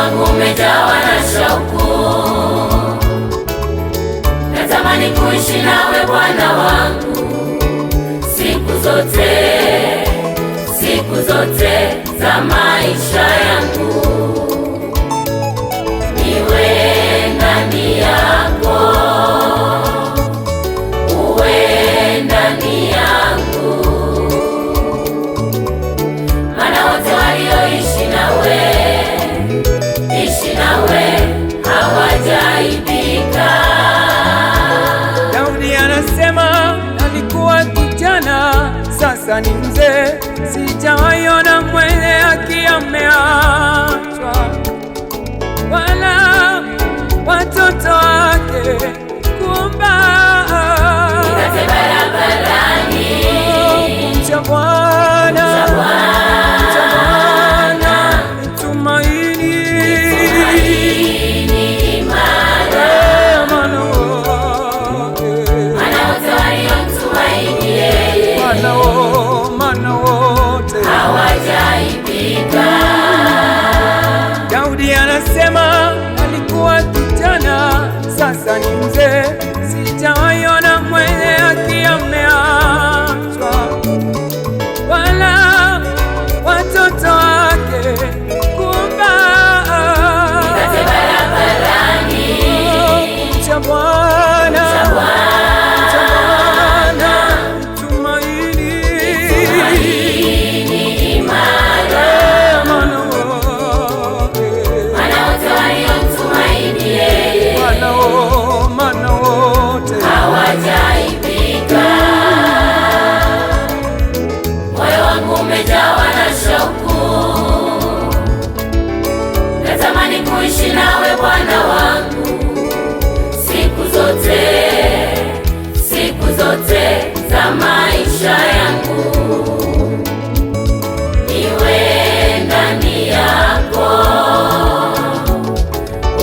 wangu umejawa na shauku, natamani kuishi nawe Bwana wangu siku zote za maisha yangu. Niwe ndani yako, uwe ndani yangu, maana wote walioishi nawe hawajaibika. Daudi anasema alikuwa kijana, sasa ni mzee, sijawaiona mwenye haki ameachwa, wala watoto wake kuomba nikate barabarani kumcha Bwana, tumaini imara, maana wote waliomtumaini yeye hawajaibika. Daudi anasema alikuwa kijana, sasa ni mzee, sijawaiona mwenye haki ameachwa, wala watoto wake kuomba Nikate barabarani kumcha Bwana, tumaini imara, maana wote waliomtumaini yeye hawajaibika. Moyo wangu umejawa na shauku, natamani kuishi nawe Bwana wangu siku zote za maisha yangu. Niwe ndani yako,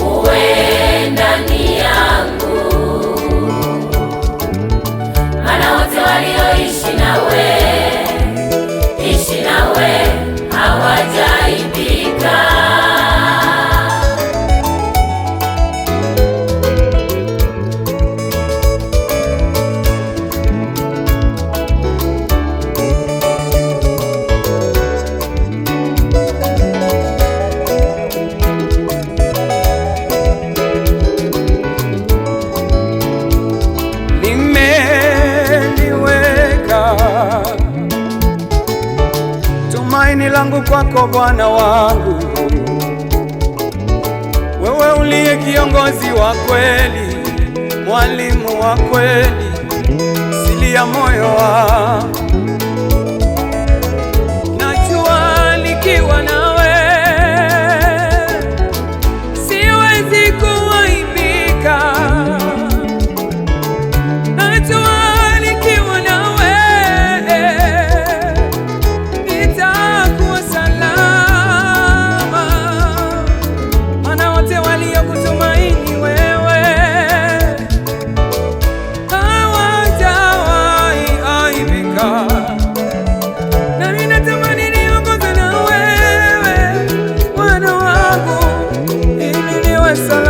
uwe ndani yangu, maana wote walioishi nawe hawajaibika. Nimeliweka tumaini langu kwako Bwana wangu, wewe uliye kiongozi wa kweli, mwalimu wa kweli, siri ya moyo wangu. Najua nikiwa nawe siwezi kuaibika, najua nikiwa nawe nitakuwa salama, maana wote waliokutumaini wewe hawajawahi aibika. Nami natamani niongozwe na wewe Bwana wangu, ili niwe salama.